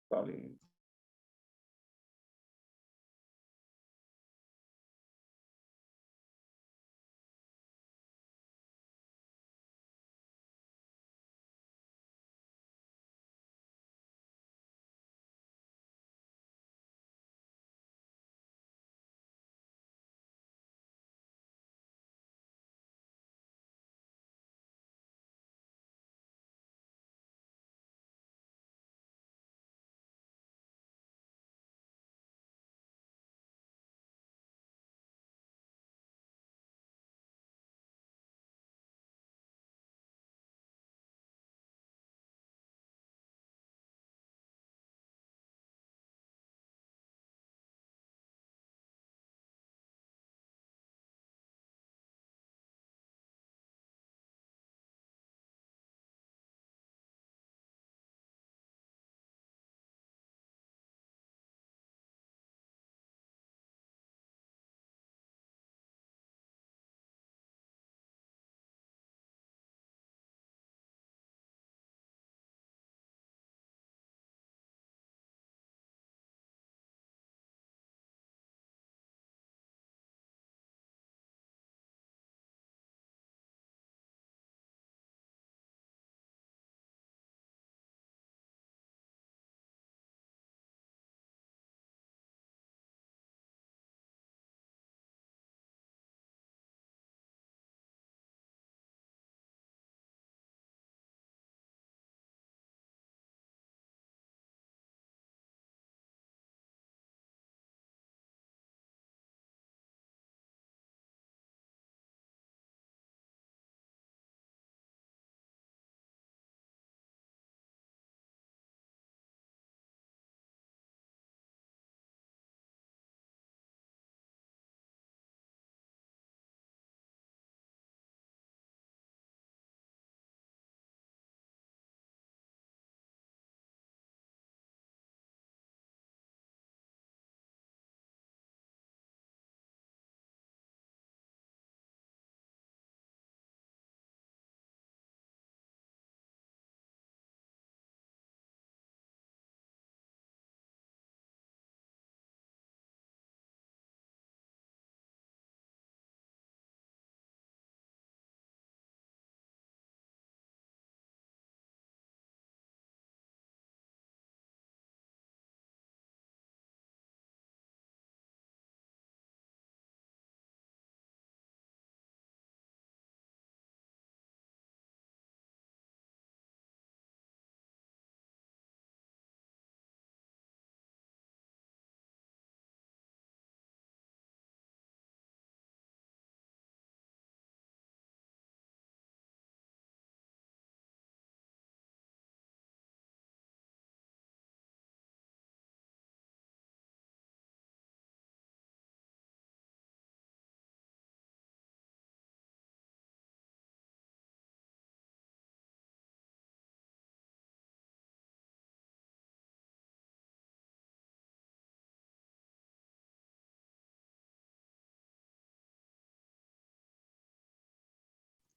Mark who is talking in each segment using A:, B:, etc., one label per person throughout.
A: Vale.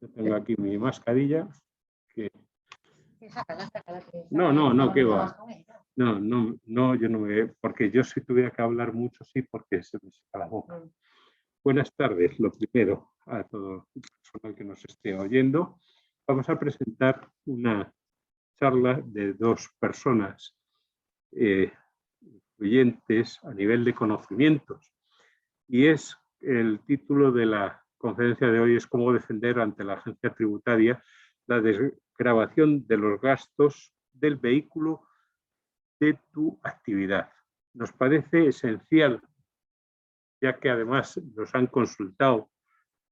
A: Yo tengo aquí mi mascarilla. Que... No, ¿qué va? No, yo no me... Porque yo si tuviera que hablar mucho, sí, porque se me seca la boca. Buenas tardes, lo primero, a todo el personal que nos esté oyendo. Vamos a presentar una charla de dos personas influyentes a nivel de conocimientos. Y es el título de la conferencia de hoy es cómo defender ante la agencia tributaria la desgravación de los gastos del vehículo de tu actividad. Nos parece esencial, ya que además nos han consultado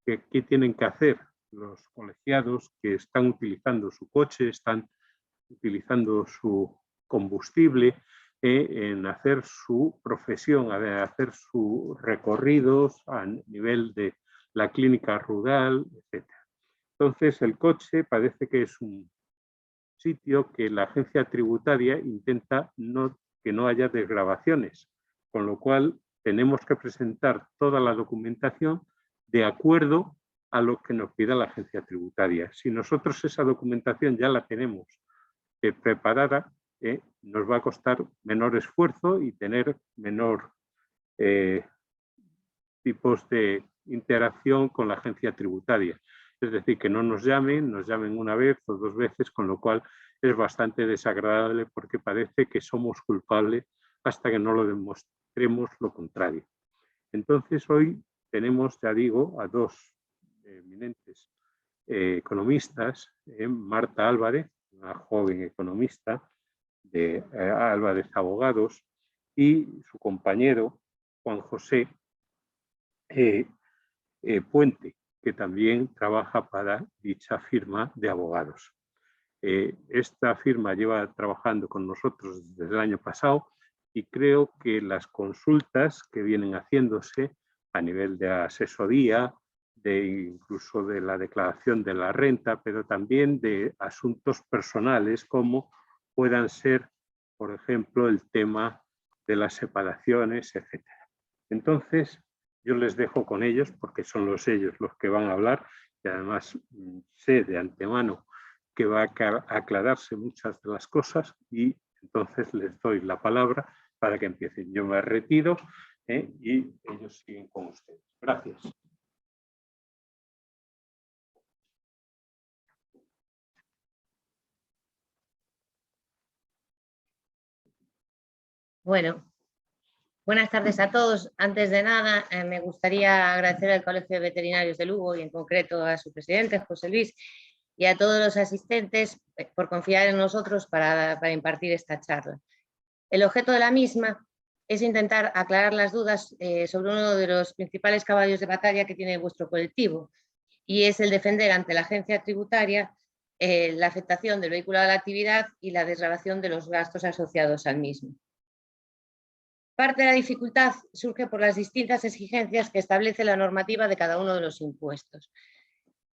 A: que qué tienen que hacer los colegiados que están utilizando su coche, están utilizando su combustible en hacer su profesión, a hacer sus recorridos a nivel de la clínica rural, etc. Entonces, el coche parece que es un sitio que la agencia tributaria intenta que no haya desgravaciones, con lo cual tenemos que presentar toda la documentación de acuerdo a lo que nos pida la agencia tributaria. Si nosotros esa documentación ya la tenemos preparada, nos va a costar menor esfuerzo y tener menor tipos de interacción con la agencia tributaria. Es decir, que no nos llamen una vez o dos veces, con lo cual es bastante desagradable porque parece que somos culpables hasta que no lo demostremos lo contrario. Entonces hoy tenemos, ya digo, a dos eminentes economistas, Marta Álvarez, una joven economista de Álvarez Abogados, y su compañero Juan José Puente, que también trabaja para dicha firma de abogados. Esta firma lleva trabajando con nosotros desde el año pasado y creo que las consultas que vienen haciéndose a nivel de asesoría, incluso de la declaración de la renta, pero también de asuntos personales como puedan ser, por ejemplo, el tema de las separaciones, etc. Entonces, yo les dejo con ellos porque son ellos los que van a hablar y además sé de antemano que va a aclararse muchas de las cosas y entonces les doy la palabra para que empiecen. Yo me retiro y ellos siguen con ustedes. Gracias.
B: Bueno, buenas tardes a todos. Antes de nada, me gustaría agradecer al Colegio de Veterinarios de Lugo y en concreto a su presidente, José Luis, y a todos los asistentes por confiar en nosotros para impartir esta charla. El objeto de la misma es intentar aclarar las dudas sobre uno de los principales caballos de batalla que tiene vuestro colectivo, y es el defender ante la agencia tributaria la afectación del vehículo a la actividad y la desgravación de los gastos asociados al mismo. Parte de la dificultad surge por las distintas exigencias que establece la normativa de cada uno de los impuestos.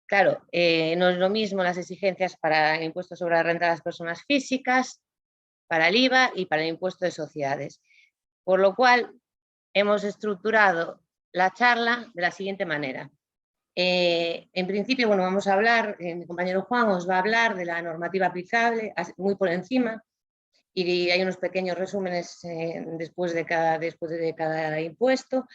B: Claro, no es lo mismo las exigencias para el impuesto sobre la renta de las personas físicas, para el IVA y para el impuesto de sociedades. Por lo cual, hemos estructurado la charla de la siguiente manera. En principio, bueno, vamos a hablar, mi compañero Juan os va a hablar de la normativa aplicable, muy por encima, y hay unos pequeños resúmenes después de cada impuesto.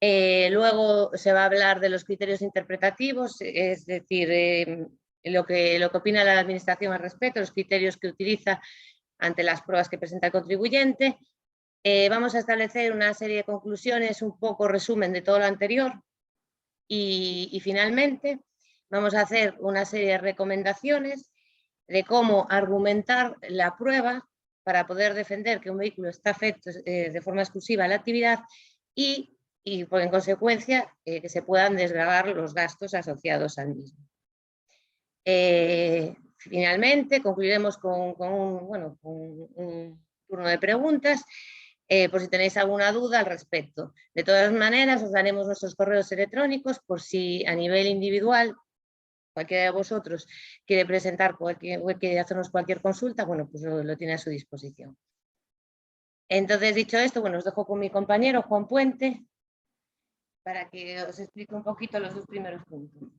B: Luego se va a hablar de los criterios interpretativos, es decir, lo que opina la Administración al respecto, los criterios que utiliza ante las pruebas que presenta el contribuyente. Vamos a establecer una serie de conclusiones, un poco resumen de todo lo anterior y finalmente vamos a hacer una serie de recomendaciones de cómo argumentar la prueba para poder defender que un vehículo está afecto de forma exclusiva a la actividad y en consecuencia que se puedan desgravar los gastos asociados al mismo. Finalmente concluiremos con un turno de preguntas por si tenéis alguna duda al respecto. De todas maneras os daremos nuestros correos electrónicos por si a nivel individual cualquiera de vosotros quiere presentar quiere hacernos cualquier consulta, bueno, pues lo tiene a su disposición. Entonces, dicho esto, bueno, os dejo con mi compañero Juan Puente para que os explique un poquito los dos primeros puntos.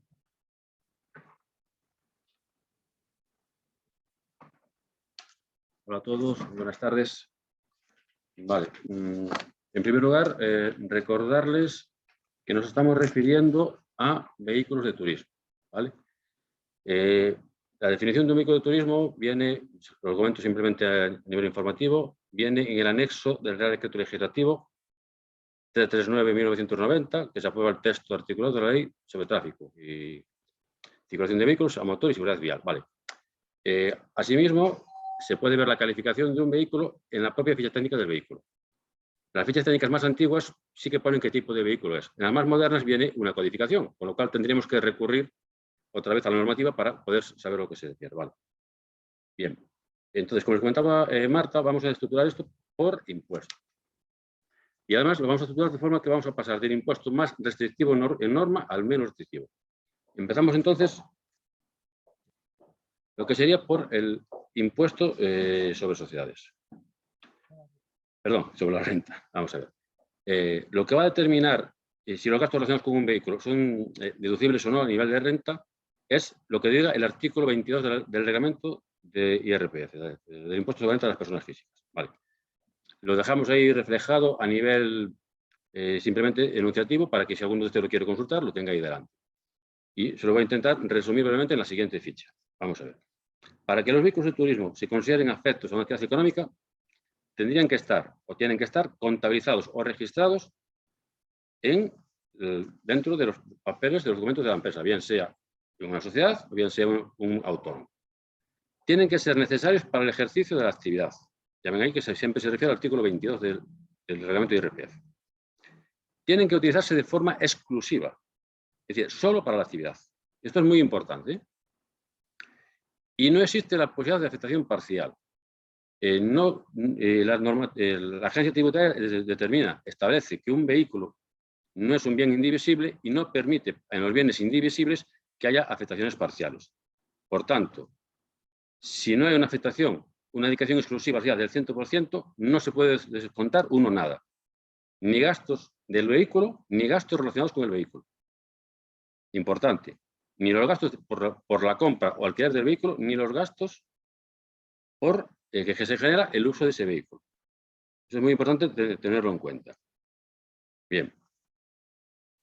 C: Hola a todos, buenas tardes. Vale, en primer lugar, recordarles que nos estamos refiriendo a vehículos de turismo, ¿vale? La definición de un vehículo de turismo viene, lo comento simplemente a nivel informativo, viene en el anexo del Real Decreto Legislativo 339/1990, que se aprueba el texto articulado de la Ley sobre Tráfico y Circulación de Vehículos a Motor y Seguridad Vial. Vale. Asimismo, se puede ver la calificación de un vehículo en la propia ficha técnica del vehículo. Las fichas técnicas más antiguas sí que ponen qué tipo de vehículo es. En las más modernas viene una codificación, con lo cual tendríamos que recurrir otra vez a la normativa para poder saber lo que se decía. Vale. Bien. Entonces, como les comentaba Marta, vamos a estructurar esto por impuesto. Y además lo vamos a estructurar de forma que vamos a pasar del impuesto más restrictivo en norma al menos restrictivo. Empezamos entonces lo que sería por el impuesto sobre sociedades. Perdón, sobre la renta. Vamos a ver. Lo que va a determinar si los gastos relacionados con un vehículo son deducibles o no a nivel de renta es lo que diga el artículo 22 del reglamento de IRPF, del impuesto sobre la renta de las personas físicas. Vale. Lo dejamos ahí reflejado a nivel simplemente enunciativo para que si alguno de ustedes lo quiere consultar, lo tenga ahí delante. Y se lo voy a intentar resumir brevemente en la siguiente ficha. Vamos a ver. Para que los vehículos de turismo se consideren afectos a una actividad económica, tendrían que estar o tienen que estar contabilizados o registrados dentro de los papeles de los documentos de la empresa, bien sea una sociedad o bien sea un autónomo. Tienen que ser necesarios para el ejercicio de la actividad. Ya ven ahí que siempre se refiere al artículo 22 del reglamento de IRPF. Tienen que utilizarse de forma exclusiva, es decir, solo para la actividad. Esto es muy importante. Y no existe la posibilidad de afectación parcial. La agencia tributaria determina, establece que un vehículo no es un bien indivisible y no permite en los bienes indivisibles que haya afectaciones parciales. Por tanto, si no hay una afectación, una dedicación exclusiva del 100%, no se puede descontar uno nada. Ni gastos del vehículo, ni gastos relacionados con el vehículo. Importante. Ni los gastos por la compra o alquiler del vehículo, ni los gastos por que se genera el uso de ese vehículo. Eso es muy importante tenerlo en cuenta. Bien.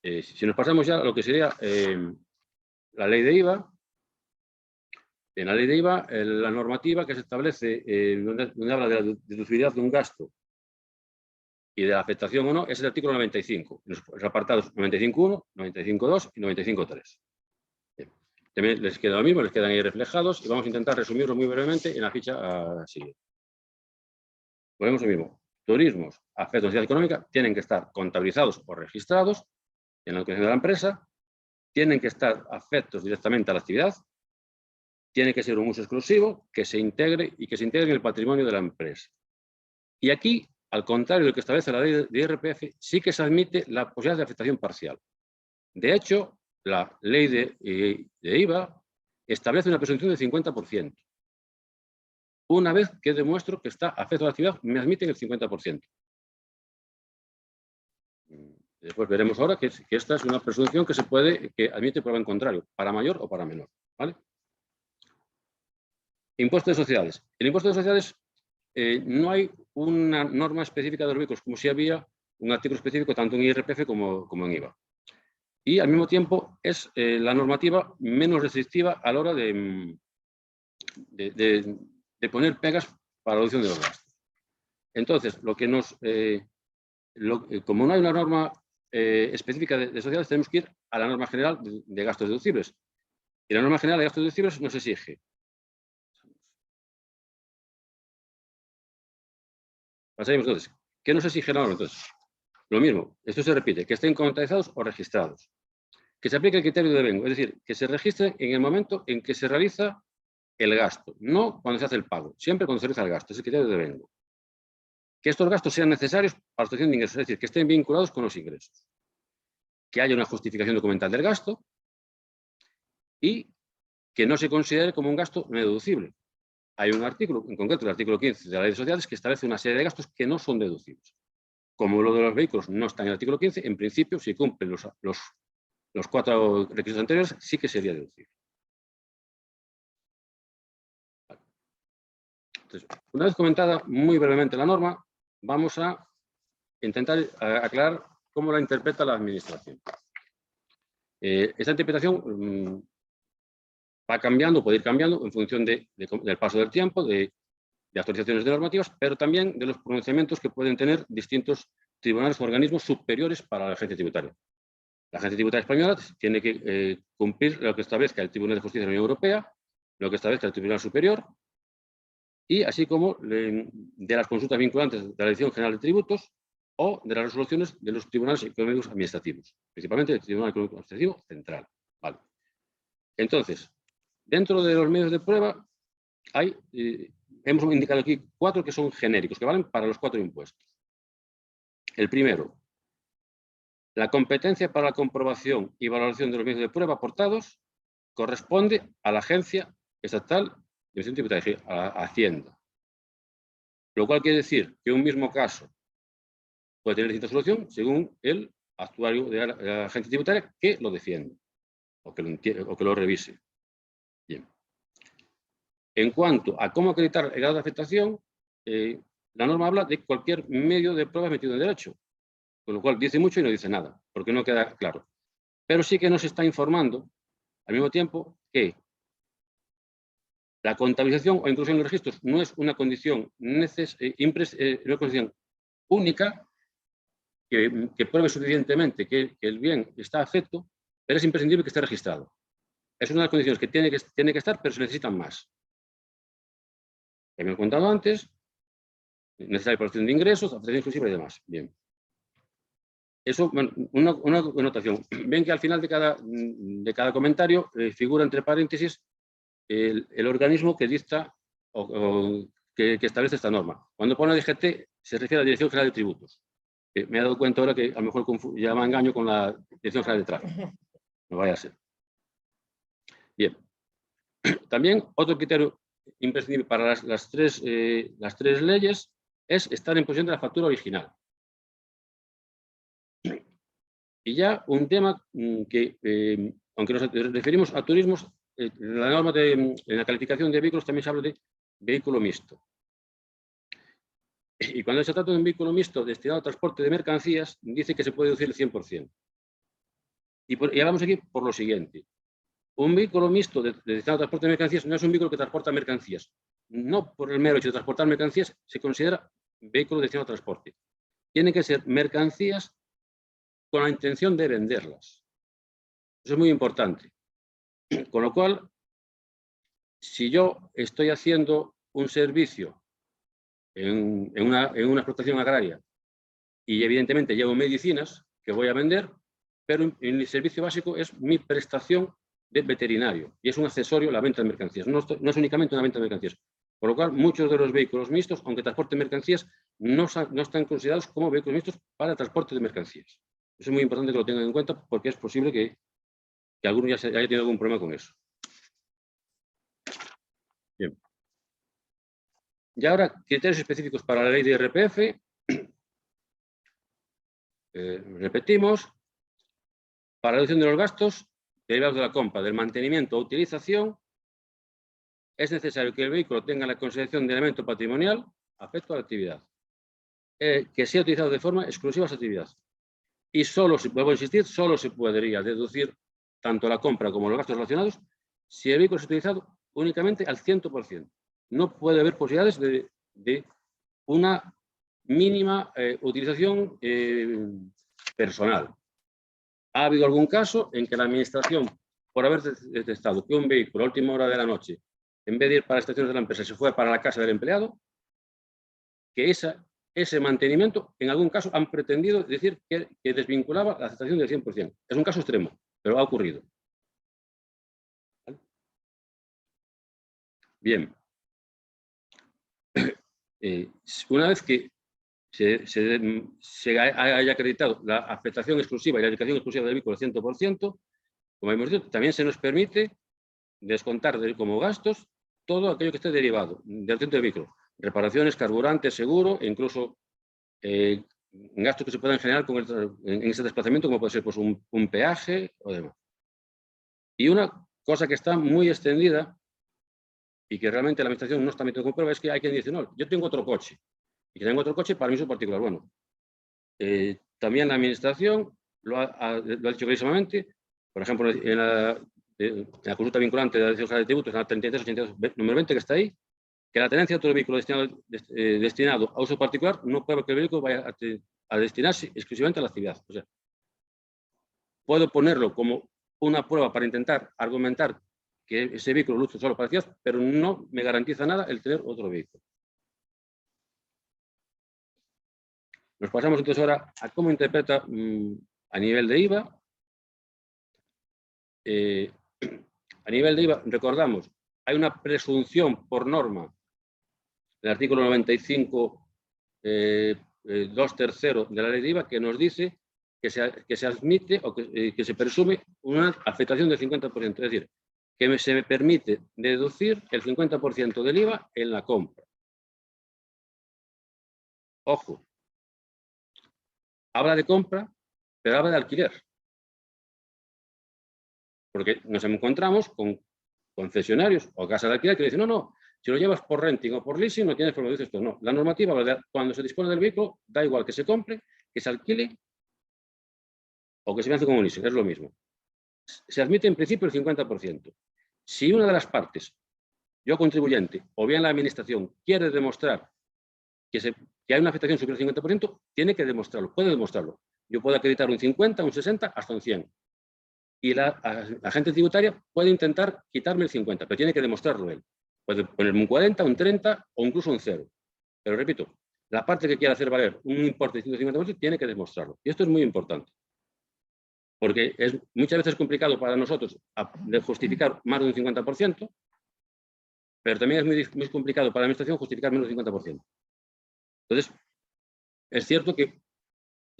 C: Si nos pasamos ya a lo que sería la ley de IVA. En la ley de IVA, la normativa que se establece, donde habla de la deducibilidad de un gasto y de la afectación o no, es el artículo 95, los apartados 95.1, 95.2 y 95.3. También les queda lo mismo, les quedan ahí reflejados y vamos a intentar resumirlo muy brevemente en la ficha siguiente. Ponemos lo mismo. Turismos afectos a la actividad económica tienen que estar contabilizados o registrados en la documentación de la empresa, tienen que estar afectos directamente a la actividad, tiene que ser un uso exclusivo que se integre en el patrimonio de la empresa. Y aquí, al contrario de lo que establece la ley de IRPF, sí que se admite la posibilidad de afectación parcial. De hecho, la ley de IVA establece una presunción del 50%. Una vez que demuestro que está afecto a la actividad, me admiten el 50%. Después veremos ahora que esta es una presunción que admite prueba en contrario, para mayor o para menor. ¿Vale? Impuesto de sociedades. El impuesto de sociedades no hay una norma específica de los vehículos, como si había un artículo específico tanto en IRPF como en IVA. Y al mismo tiempo es la normativa menos restrictiva a la hora de poner pegas para la reducción de los gastos. Entonces, como no hay una norma específica de sociedades, tenemos que ir a la norma general de gastos deducibles. Y la norma general de gastos deducibles nos exige. Pasaremos entonces. ¿Qué nos exige la norma entonces? Lo mismo, esto se repite, que estén contabilizados o registrados. Que se aplique el criterio de devengo, es decir, que se registren en el momento en que se realiza el gasto, no cuando se hace el pago, siempre cuando se realiza el gasto, es el criterio de devengo. Que estos gastos sean necesarios para la obtención de ingresos, es decir, que estén vinculados con los ingresos. Que haya una justificación documental del gasto y que no se considere como un gasto no deducible. Hay un artículo, en concreto el artículo 15 de la Ley de Sociedades, que establece una serie de gastos que no son deducibles. Como lo de los vehículos no está en el artículo 15, en principio, si cumplen los 4 requisitos anteriores, sí que sería deducible. Entonces, una vez comentada muy brevemente la norma, vamos a intentar aclarar cómo la interpreta la Administración. Esta interpretación va cambiando, puede ir cambiando en función del paso del tiempo, de actualizaciones de normativas, pero también de los pronunciamientos que pueden tener distintos tribunales o organismos superiores para la agencia tributaria. La agencia tributaria española tiene que cumplir lo que establezca el Tribunal de Justicia de la Unión Europea, lo que establezca el Tribunal Superior, y así como de las consultas vinculantes de la Dirección General de Tributos o de las resoluciones de los tribunales económicos administrativos, principalmente el Tribunal Económico Administrativo Central. Vale. Entonces, dentro de los medios de prueba hemos indicado aquí 4 que son genéricos, que valen para los 4 impuestos. El primero, la competencia para la comprobación y valoración de los medios de prueba aportados corresponde a la Agencia Estatal de Administración Tributaria, a Hacienda. Lo cual quiere decir que un mismo caso puede tener distinta solución según el actuario de la agencia tributaria que lo defiende o que lo revise. Bien. En cuanto a cómo acreditar el grado de afectación, la norma habla de cualquier medio de prueba metido en derecho, con lo cual dice mucho y no dice nada, porque no queda claro. Pero sí que nos está informando, al mismo tiempo, que la contabilización o inclusión en los registros no es una condición, una condición única que pruebe suficientemente que el bien está afecto, pero es imprescindible que esté registrado. Es una de las condiciones que tiene que estar, pero se necesitan más. Ya me he contado antes, necesaria protección de ingresos, afectación exclusiva y demás. Bien. Eso, bueno, una anotación. Ven que al final de cada comentario figura entre paréntesis el organismo que dicta o que establece esta norma. Cuando pone DGT se refiere a la Dirección General de Tributos. Me he dado cuenta ahora que a lo mejor ya me engaño con la Dirección General de Tráfico. No vaya a ser. Bien. También otro criterio imprescindible para las tres leyes es estar en posesión de la factura original. Y ya un tema que, aunque nos referimos a turismos, la norma en la calificación de vehículos también se habla de vehículo mixto. Y cuando se trata de un vehículo mixto destinado al transporte de mercancías, dice que se puede deducir el 100%. Y hablamos aquí por lo siguiente. Un vehículo mixto destinado al transporte de mercancías no es un vehículo que transporta mercancías. No por el mero hecho de transportar mercancías se considera vehículo destinado al transporte. Tienen que ser mercancías con la intención de venderlas. Eso es muy importante. Con lo cual, si yo estoy haciendo un servicio en una explotación agraria y evidentemente llevo medicinas que voy a vender, pero el servicio básico es mi prestación de veterinario y es un accesorio la venta de mercancías, no es únicamente una venta de mercancías. Por lo cual, muchos de los vehículos mixtos, aunque transporten mercancías, no están considerados como vehículos mixtos para el transporte de mercancías. Eso es muy importante que lo tengan en cuenta porque es posible que alguno ya haya tenido algún problema con eso. Bien. Y ahora, criterios específicos para la ley de IRPF. Repetimos, para la reducción de los gastos derivados de la compra, del mantenimiento o utilización, es necesario que el vehículo tenga la consideración de elemento patrimonial afecto a la actividad, que sea utilizado de forma exclusiva a esa actividad. Y solo, vuelvo a insistir, solo se podría deducir tanto la compra como los gastos relacionados si el vehículo es utilizado únicamente al 100%. No puede haber posibilidades de una mínima utilización personal. Ha habido algún caso en que la administración, por haber detectado que un vehículo a última hora de la noche, en vez de ir para las estaciones de la empresa, se fue para la casa del empleado, que ese mantenimiento, en algún caso, han pretendido decir que desvinculaba la aceptación del 100%. Es un caso extremo, pero ha ocurrido. ¿Vale? Bien. Una vez que se haya acreditado la afectación exclusiva y la dedicación exclusiva del vehículo al 100%, como hemos dicho, también se nos permite descontar como gastos todo aquello que esté derivado del centro del vehículo. Reparaciones, carburante, seguro e incluso gastos que se puedan generar en ese desplazamiento, como puede ser pues, un peaje o demás. Y una cosa que está muy extendida y que realmente la administración no está metiendo con prueba es que hay quien dice, no, yo tengo otro coche. Y que tengo otro coche para mí es particular. Bueno, también la administración lo ha dicho clarísimamente, por ejemplo, en la consulta vinculante de la Dirección General de Tributos, en la 3382, número 20, que está ahí, que la tenencia de otro vehículo destinado a uso particular no prueba que el vehículo vaya a destinarse exclusivamente a la actividad. O sea, puedo ponerlo como una prueba para intentar argumentar que ese vehículo lo uso solo para actividad, pero no me garantiza nada el tener otro vehículo. Nos pasamos entonces ahora a cómo interpreta a nivel de IVA. A nivel de IVA, recordamos, hay una presunción por norma del artículo 95, 2 tercero de la ley de IVA que nos dice que se admite o que se presume una afectación del 50%. Es decir, que se me permite deducir el 50% del IVA en la compra. Ojo. Habla de compra, pero habla de alquiler. Porque nos encontramos con concesionarios o casas de alquiler que dicen, no, Si lo llevas por renting o por leasing, no tienes problema. Dices tú, no. La normativa, cuando se dispone del vehículo, da igual que se compre, que se alquile o que se finance con un leasing, es lo mismo. Se admite en principio el 50%. Si una de las partes, yo contribuyente o bien la administración, quiere demostrar que hay una afectación superior al 50%, tiene que demostrarlo, puede demostrarlo. Yo puedo acreditar un 50, un 60, hasta un 100. Y la agente tributaria puede intentar quitarme el 50, pero tiene que demostrarlo él. Puede ponerme un 40, un 30 o incluso un 0. Pero repito, la parte que quiera hacer valer un importe de 150% tiene que demostrarlo. Y esto es muy importante. Porque es muchas veces complicado para nosotros de justificar más de un 50%, pero también es muy complicado para la administración justificar menos del 50%. Entonces, es cierto que,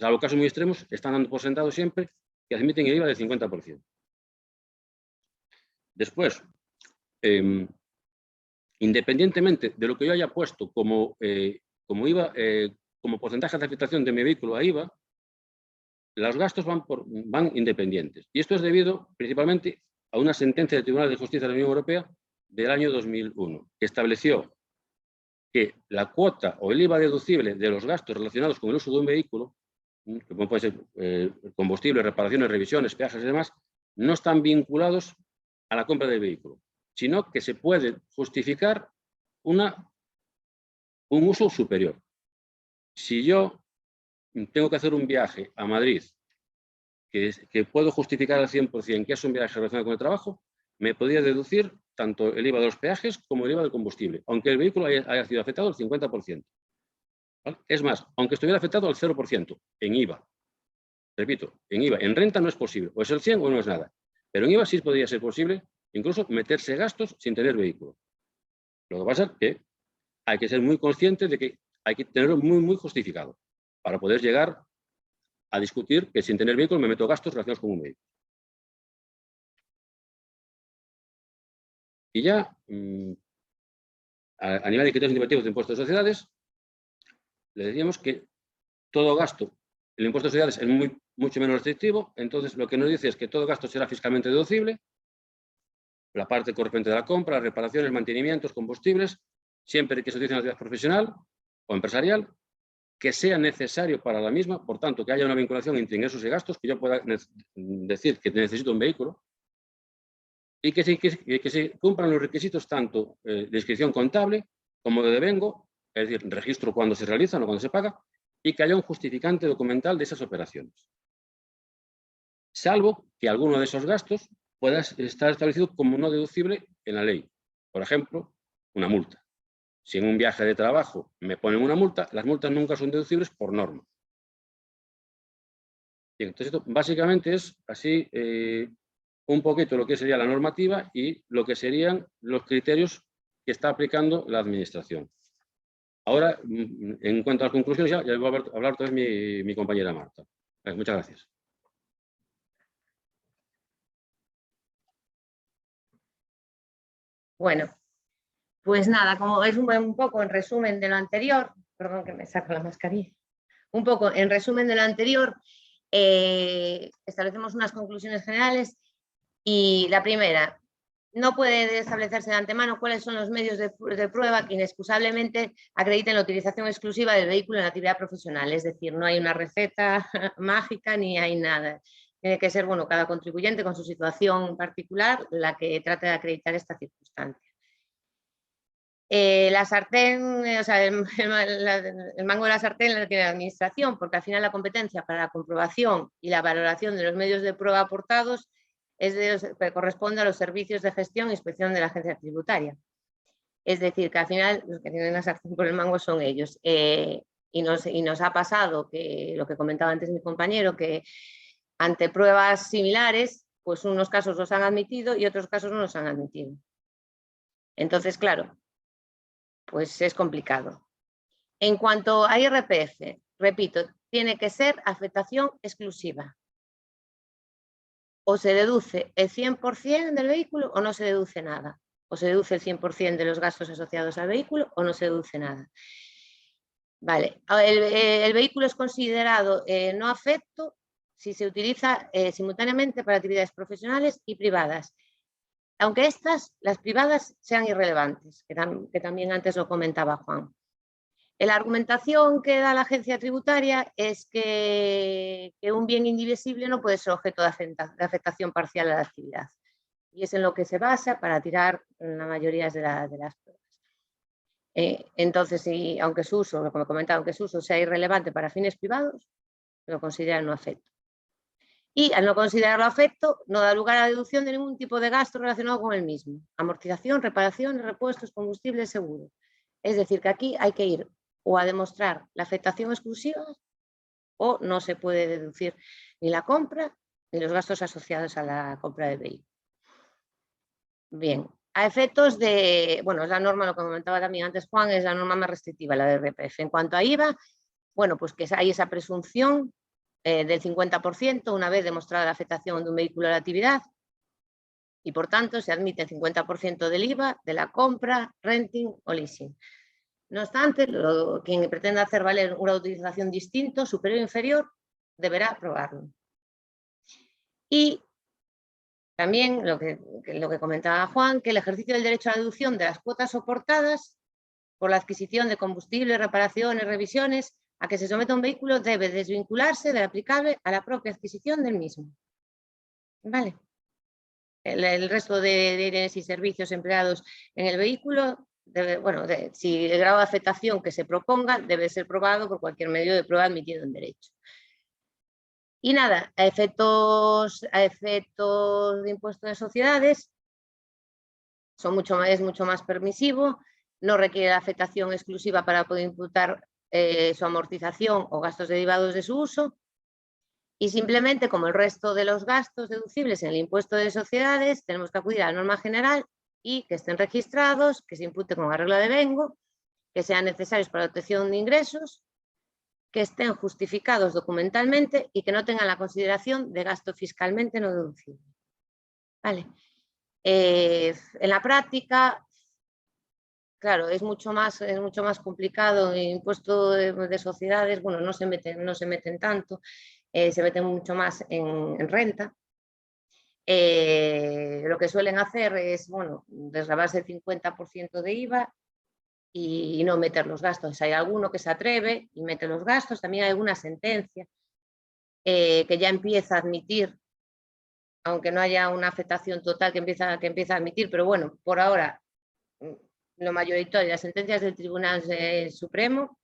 C: salvo casos muy extremos, están dando por sentado siempre que admiten el IVA del 50%. Después, independientemente de lo que yo haya puesto como IVA, como porcentaje de afectación de mi vehículo a IVA, los gastos van independientes. Y esto es debido principalmente a una sentencia del Tribunal de Justicia de la Unión Europea del año 2001, que estableció que la cuota o el IVA deducible de los gastos relacionados con el uso de un vehículo, como puede ser combustible, reparaciones, revisiones, peajes y demás, no están vinculados a la compra del vehículo, sino que se puede justificar un uso superior. Si yo tengo que hacer un viaje a Madrid que puedo justificar al 100% que es un viaje relacionado con el trabajo, me podría deducir tanto el IVA de los peajes como el IVA del combustible, aunque el vehículo haya sido afectado al 50%. ¿Vale? Es más, aunque estuviera afectado al 0% en IVA. Repito, en IVA, en renta no es posible, o es el 100 o no es nada. Pero en IVA sí podría ser posible incluso meterse gastos sin tener vehículo. Lo que pasa es que hay que ser muy consciente de que hay que tenerlo muy justificado para poder llegar a discutir que sin tener vehículo me meto gastos relacionados con un vehículo. Y ya, a nivel de criterios indicativos de impuestos de sociedades, le decíamos que todo gasto, el impuesto de sociedades es mucho menos restrictivo, entonces lo que nos dice es que todo gasto será fiscalmente deducible, la parte correspondiente de la compra, reparaciones, mantenimientos, combustibles, siempre que se utilice en la actividad profesional o empresarial, que sea necesario para la misma, por tanto, que haya una vinculación entre ingresos y gastos, que yo pueda decir que necesito un vehículo, y que se cumplan los requisitos tanto de inscripción contable como de devengo, es decir, registro cuando se realiza, no cuando se paga, y que haya un justificante documental de esas operaciones. Salvo que alguno de esos gastos pueda estar establecido como no deducible en la ley. Por ejemplo, una multa. Si en un viaje de trabajo me ponen una multa, las multas nunca son deducibles por norma. Bien, entonces esto básicamente es así un poquito lo que sería la normativa y lo que serían los criterios que está aplicando la administración. Ahora, en cuanto a las conclusiones, ya va a hablar otra vez mi compañera Marta. Muchas gracias.
B: Bueno, pues nada, como es un poco en resumen de lo anterior, perdón que me saco la mascarilla, un poco en resumen de lo anterior, establecemos unas conclusiones generales y la primera, no puede establecerse de antemano cuáles son los medios de prueba que inexcusablemente acrediten la utilización exclusiva del vehículo en la actividad profesional, es decir, no hay una receta mágica ni hay nada. Tiene que ser, bueno, cada contribuyente con su situación particular la que trate de acreditar esta circunstancia. La sartén, o sea, el mango de la sartén la tiene la administración, porque al final la competencia para la comprobación y la valoración de los medios de prueba aportados corresponde a los servicios de gestión e inspección de la agencia tributaria. Es decir, que al final los que tienen la sartén por el mango son ellos. Y nos ha pasado que lo que comentaba antes mi compañero, que ante pruebas similares, pues unos casos los han admitido y otros casos no los han admitido. Entonces, claro, pues es complicado. En cuanto a IRPF, repito, tiene que ser afectación exclusiva. O se deduce el 100% del vehículo o no se deduce nada. O se deduce el 100% de los gastos asociados al vehículo o no se deduce nada. Vale, el vehículo es considerado no afecto si se utiliza simultáneamente para actividades profesionales y privadas. aunque estas, las privadas, sean irrelevantes, que también antes lo comentaba Juan. La argumentación que da la agencia tributaria es que un bien indivisible no puede ser objeto de afectación parcial a la actividad. Y es en lo que se basa para tirar la mayoría de las pruebas. Entonces, aunque su uso, como comentaba, aunque su uso sea irrelevante para fines privados, lo consideran no afecto. Y al no considerarlo afecto, no da lugar a la deducción de ningún tipo de gasto relacionado con el mismo. Amortización, reparaciones, repuestos, combustible, seguro. Es decir, que aquí hay que ir o a demostrar la afectación exclusiva o no se puede deducir ni la compra ni los gastos asociados a la compra del vehículo. Bien, a efectos de, bueno, es la norma, lo que comentaba también antes Juan, es la norma más restrictiva, la de IRPF. En cuanto a IVA, bueno, pues que hay esa presunción del 50% una vez demostrada la afectación de un vehículo a la actividad y por tanto se admite el 50% del IVA de la compra, renting o leasing. No obstante, quien pretenda hacer valer una utilización distinta, superior o inferior, deberá aprobarlo. Y también lo que comentaba Juan, que el ejercicio del derecho a la deducción de las cuotas soportadas por la adquisición de combustible, reparaciones, revisiones, a que se someta un vehículo debe desvincularse del aplicable a la propia adquisición del mismo. ¿Vale? El resto de bienes y servicios empleados en el vehículo, si el grado de afectación que se proponga debe ser probado por cualquier medio de prueba admitido en derecho. Y nada, a efectos de impuesto de sociedades, es mucho más permisivo, no requiere la afectación exclusiva para poder imputar su amortización o gastos derivados de su uso, y simplemente, como el resto de los gastos deducibles en el impuesto de sociedades, tenemos que acudir a la norma general y que estén registrados, que se impute con arreglo de vengo, que sean necesarios para la obtención de ingresos, que estén justificados documentalmente y que no tengan la consideración de gasto fiscalmente no deducible. Vale. En la práctica, claro, es mucho más complicado. El impuesto de sociedades, bueno, no se meten tanto, se meten mucho más en renta. Lo que suelen hacer es, bueno, desgravarse el 50% de IVA y no meter los gastos. Hay alguno que se atreve y mete los gastos. También hay alguna sentencia que ya empieza a admitir, aunque no haya una afectación total, que empieza a admitir, pero bueno, por ahora, lo mayoritario, las sentencias del Tribunal Supremo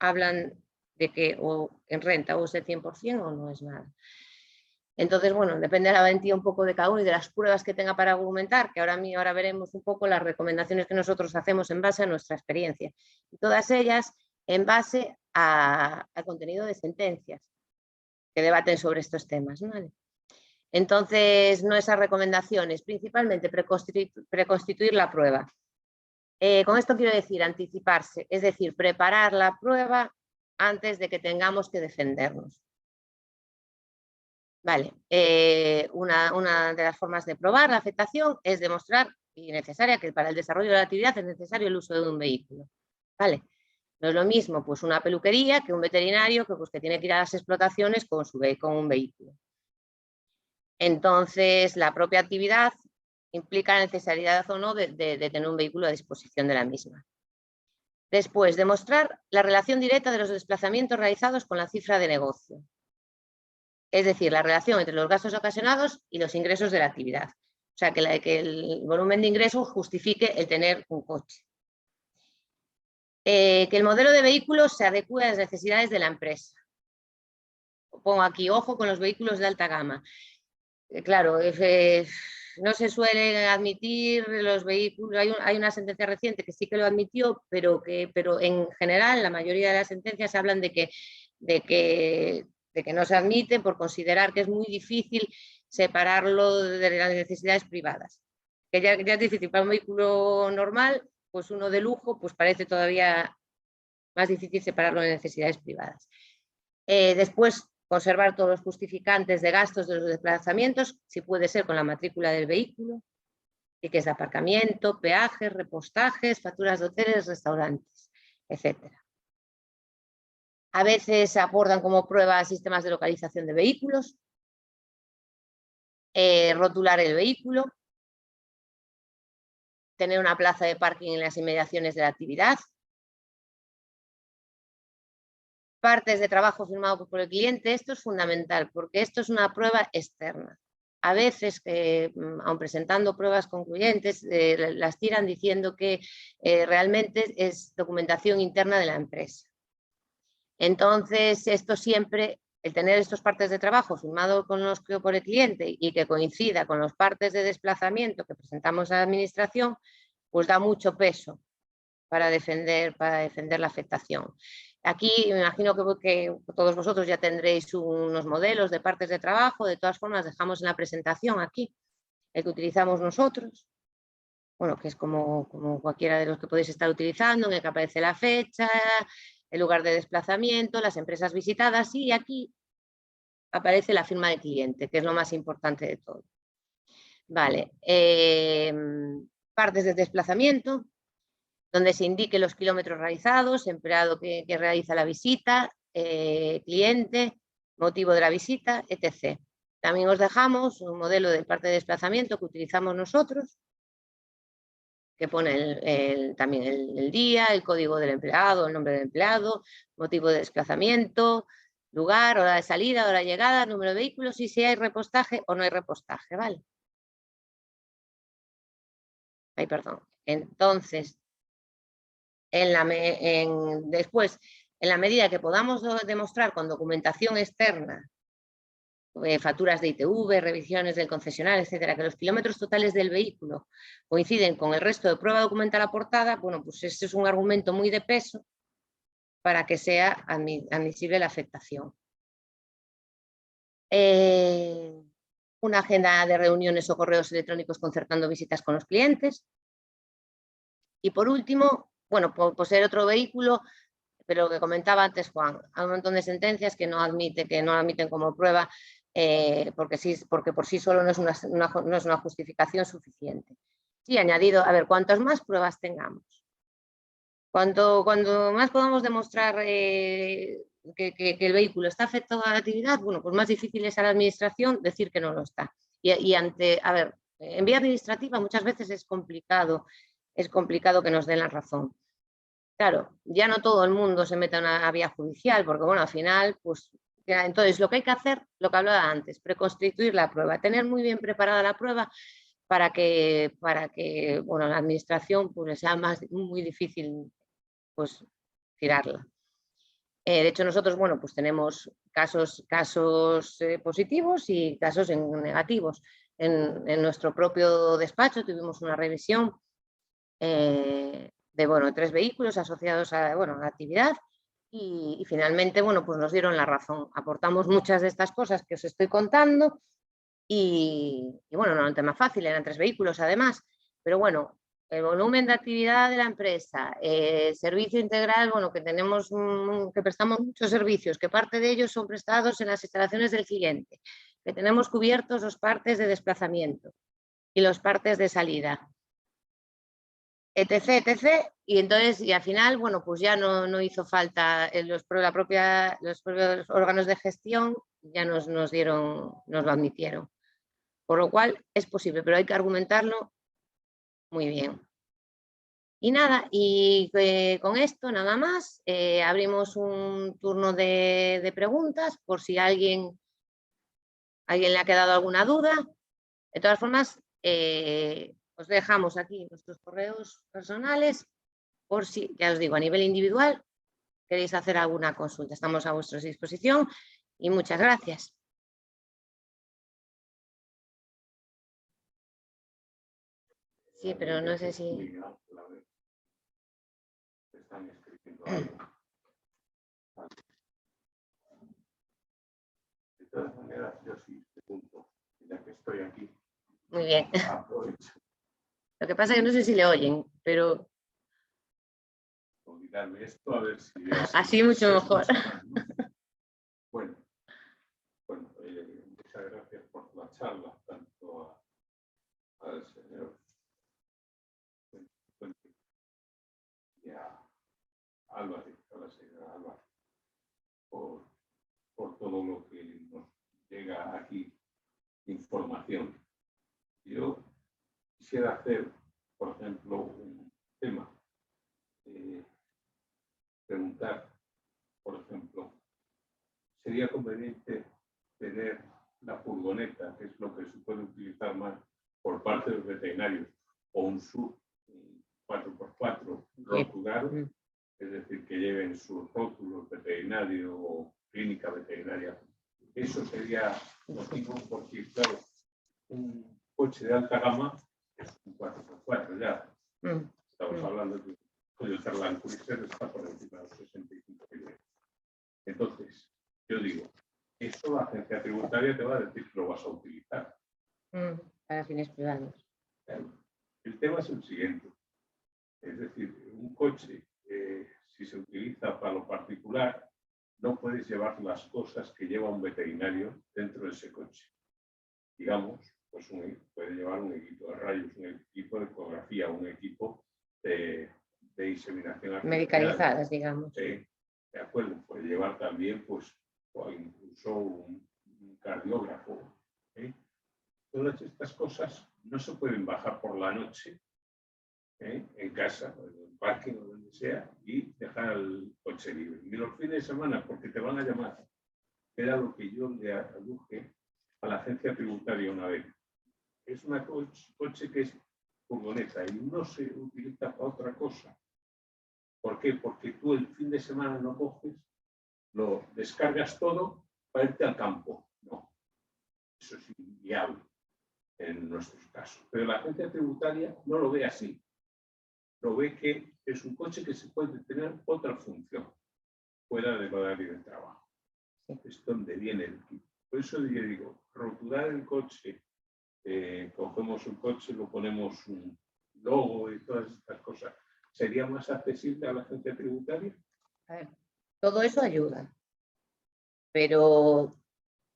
B: hablan de que o en renta o es el 100% o no es nada. Entonces, bueno, depende de la valentía un poco de cada uno y de las pruebas que tenga para argumentar, que ahora veremos un poco las recomendaciones que nosotros hacemos en base a nuestra experiencia. Y todas ellas en base al contenido de sentencias que debaten sobre estos temas, ¿vale? Entonces, nuestras recomendaciones, principalmente preconstituir la prueba. Con esto quiero decir anticiparse, es decir, preparar la prueba antes de que tengamos que defendernos. Vale, una de las formas de probar la afectación es demostrar y necesaria que para el desarrollo de la actividad es necesario el uso de un vehículo. Vale, no es lo mismo pues una peluquería que un veterinario que tiene que ir a las explotaciones con un vehículo. Entonces, la propia actividad implica la necesidad o no de tener un vehículo a disposición de la misma. Después, demostrar la relación directa de los desplazamientos realizados con la cifra de negocio. Es decir, la relación entre los gastos ocasionados y los ingresos de la actividad. O sea, que el volumen de ingresos justifique el tener un coche. Que el modelo de vehículos se adecue a las necesidades de la empresa. Pongo aquí, ojo con los vehículos de alta gama. Claro, no se suelen admitir los vehículos. Hay una sentencia reciente que sí que lo admitió, pero en general la mayoría de las sentencias hablan de que no se admite por considerar que es muy difícil separarlo de las necesidades privadas. Que ya es difícil para un vehículo normal, pues uno de lujo, pues parece todavía más difícil separarlo de necesidades privadas. Después, conservar todos los justificantes de gastos de los desplazamientos, si puede ser con la matrícula del vehículo, tickets de aparcamiento, peajes, repostajes, facturas de hoteles, restaurantes, etc. A veces se aportan como prueba sistemas de localización de vehículos, rotular el vehículo, tener una plaza de parking en las inmediaciones de la actividad. Partes de trabajo firmado por el cliente. Esto es fundamental porque esto es una prueba externa. A veces, aun presentando pruebas concluyentes, las tiran diciendo que realmente es documentación interna de la empresa. Entonces, esto siempre, el tener estos partes de trabajo firmados por el cliente y que coincida con los partes de desplazamiento que presentamos a la administración, pues da mucho peso para defender la afectación. Aquí me imagino que todos vosotros ya tendréis unos modelos de partes de trabajo. De todas formas, dejamos en la presentación aquí el que utilizamos nosotros, bueno, que es como cualquiera de los que podéis estar utilizando, en el que aparece la fecha, el lugar de desplazamiento, las empresas visitadas, y aquí aparece la firma del cliente, que es lo más importante de todo. Vale, partes de desplazamiento, donde se indique los kilómetros realizados, empleado que realiza la visita, cliente, motivo de la visita, etc. También os dejamos un modelo de parte de desplazamiento que utilizamos nosotros, que pone también el día, el código del empleado, el nombre del empleado, motivo de desplazamiento, lugar, hora de salida, hora de llegada, número de vehículos y si hay repostaje o no hay repostaje, ¿vale? Ay, perdón. Entonces, después, en la medida que podamos demostrar con documentación externa, facturas de ITV, revisiones del concesionario, etcétera, que los kilómetros totales del vehículo coinciden con el resto de prueba documental aportada, bueno, pues este es un argumento muy de peso para que sea admisible la afectación. Una agenda de reuniones o correos electrónicos concertando visitas con los clientes. Y por último, bueno, por ser otro vehículo, pero lo que comentaba antes Juan, hay un montón de sentencias que no admiten como prueba porque por sí solo no es una justificación suficiente. Sí, añadido, a ver, cuantas más pruebas tengamos, cuanto más podamos demostrar que el vehículo está afectado a la actividad, bueno, pues más difícil es a la administración decir que no lo está. En vía administrativa muchas veces es complicado que nos den la razón. Claro, ya no todo el mundo se mete a una vía judicial, porque bueno, al final, pues, entonces lo que hay que hacer, lo que hablaba antes, preconstituir la prueba, tener muy bien preparada la prueba para que bueno, la administración pues sea muy difícil pues tirarla. De hecho, nosotros, bueno, pues tenemos casos positivos y casos negativos. En nuestro propio despacho tuvimos una revisión de 3 vehículos asociados a la actividad y finalmente, bueno, pues nos dieron la razón. Aportamos muchas de estas cosas que os estoy contando y bueno, no era un tema fácil, eran 3 vehículos además, pero bueno, el volumen de actividad de la empresa, servicio integral, bueno, que prestamos muchos servicios, que parte de ellos son prestados en las instalaciones del cliente, que tenemos cubiertos los partes de desplazamiento y los partes de salida, etc, etc. Y entonces, y al final, bueno, pues ya no hizo falta los propios órganos de gestión, ya nos lo admitieron. Por lo cual es posible, pero hay que argumentarlo muy bien. Y nada, y con esto nada más, abrimos un turno de preguntas por si a alguien le ha quedado alguna duda. De todas formas, os dejamos aquí nuestros correos personales por si, ya os digo, a nivel individual queréis hacer alguna consulta. Estamos a vuestra disposición y muchas gracias. Sí, pero no sé si...
A: Están escribiendo algo. De todas maneras, yo sí pregunto, ya que estoy aquí.
B: Muy bien.
A: Aprovecho.
B: Lo que pasa es que no sé si le oyen, pero...
A: Olvidarme esto, a ver si...
B: Así mucho mejor.
A: Bueno, muchas gracias por la charla, tanto al señor y a Álvarez, a la señora Álvarez, por todo lo que nos llega aquí, información. Yo quisiera hacer, por ejemplo, un tema. Preguntar, por ejemplo, ¿sería conveniente tener la furgoneta, que es lo que se puede utilizar más por parte de los veterinarios, o un SUV 4x4 rotulado, es decir, que lleven sus rótulos veterinario o clínica veterinaria? Eso sería motivo porque, claro, un coche de alta gama es un 4x4 ya. Estamos hablando de el Land Cruiser está por encima de los 65.000 €. Entonces, yo digo, eso la agencia tributaria te va a decir que lo vas a utilizar.
B: Para fines privados.
A: Claro. El tema es el siguiente. Es decir, un coche, si se utiliza para lo particular, no puedes llevar las cosas que lleva un veterinario dentro de ese coche. Digamos, pues puede llevar un equipo de rayos, un equipo de ecografía, un equipo de inseminación artificial.
B: Medicalizadas, digamos.
A: De acuerdo, puede llevar también, pues, o incluso un cardiógrafo. Todas estas cosas no se pueden bajar por la noche en casa, en el parking o donde sea, y dejar el coche libre. Ni los fines de semana, porque te van a llamar. Era lo que yo le aduje a la agencia tributaria una vez. Es una coche que es furgoneta y no se utiliza para otra cosa. ¿Por qué? Porque tú el fin de semana no coges, lo descargas todo para irte al campo. No, eso es inviable en nuestros casos. Pero la agencia tributaria no lo ve así. Lo ve que es un coche que se puede tener otra función fuera del horario de trabajo. Es donde viene el kit. Por eso yo digo, rotular el coche, cogemos un coche, lo ponemos un logo y todas estas cosas. ¿Sería más accesible a la agencia tributaria?
B: A ver, todo eso ayuda, pero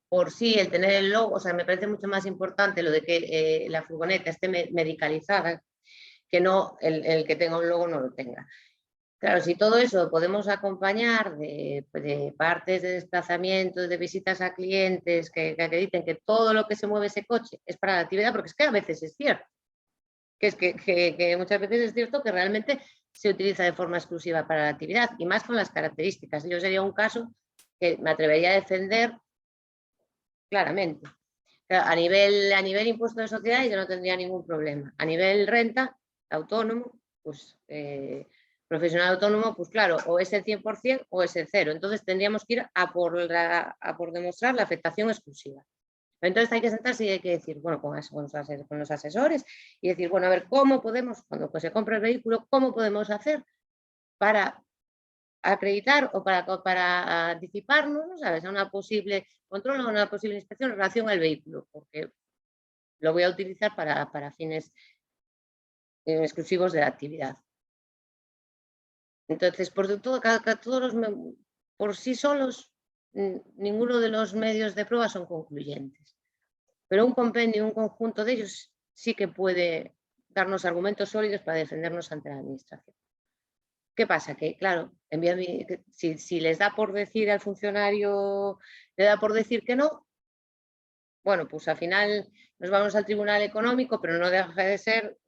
B: por sí el tener el logo, o sea, me parece mucho más importante lo de que la furgoneta esté medicalizada que no el que tenga un logo no lo tenga. Claro, si todo eso podemos acompañar de partes de desplazamiento, de visitas a clientes que acrediten que todo lo que se mueve ese coche es para la actividad, porque es que a veces es cierto, que muchas veces es cierto que realmente se utiliza de forma exclusiva para la actividad y más con las características. Yo sería un caso que me atrevería a defender claramente. A nivel impuesto de sociedades yo no tendría ningún problema. A nivel renta, autónomo, pues profesional autónomo, pues claro, o es el 100% o es el 0. Entonces tendríamos que ir a por demostrar la afectación exclusiva. Entonces hay que sentarse y hay que decir, bueno, con los asesores y decir, bueno, a ver, ¿cómo podemos, cuando pues, se compra el vehículo, cómo podemos hacer para acreditar o para anticiparnos, ¿no? ¿Sabes? A una posible control o a una posible inspección en relación al vehículo, porque lo voy a utilizar para fines exclusivos de la actividad. Entonces, por sí solos, ninguno de los medios de prueba son concluyentes. Pero un compendio, un conjunto de ellos sí que puede darnos argumentos sólidos para defendernos ante la administración. ¿Qué pasa? Que, claro, si les da por decir al funcionario, le da por decir que no, bueno, pues al final nos vamos al Tribunal Económico, pero no deja de ser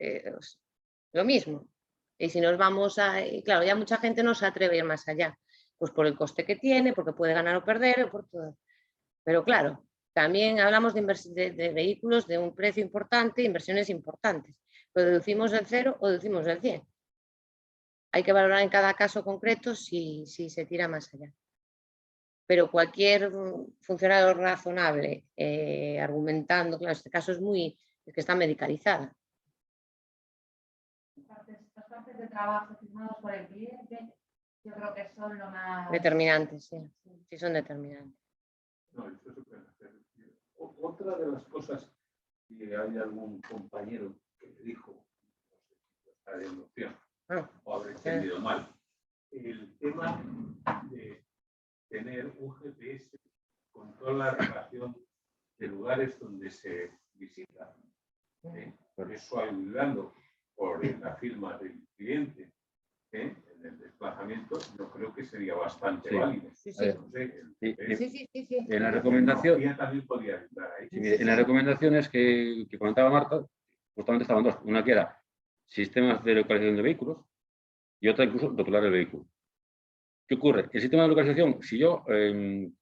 B: lo mismo. Y si nos vamos claro, ya mucha gente no se atreve a ir más allá, pues por el coste que tiene, porque puede ganar o perder, por todo. Pero claro, también hablamos de vehículos de un precio importante, inversiones importantes. ¿Lo deducimos del 0 o deducimos del 100? Hay que valorar en cada caso concreto si se tira más allá. Pero cualquier funcionario razonable argumentando, claro, este caso es que está medicalizada.
D: Las partes de trabajo firmados por el cliente, yo creo que son lo más...
B: Determinantes, sí son determinantes.
A: No, eso se puede hacer. Otra de las cosas que hay algún compañero que me dijo, no sé si está de emoción o habré entendido mal, el tema de tener un GPS con toda la relación de lugares donde se visita. Por eso ayudando por la firma del cliente en el desplazamiento, yo creo que sería bastante válido.
B: Sí.
A: No sé,
B: Sí.
C: En la recomendación,
A: también podría ayudar ahí.
C: en las recomendaciones que comentaba Marta, justamente estaban dos. Una que era, sistemas de localización de vehículos y otra incluso rotular el vehículo. ¿Qué ocurre? El sistema de localización, si yo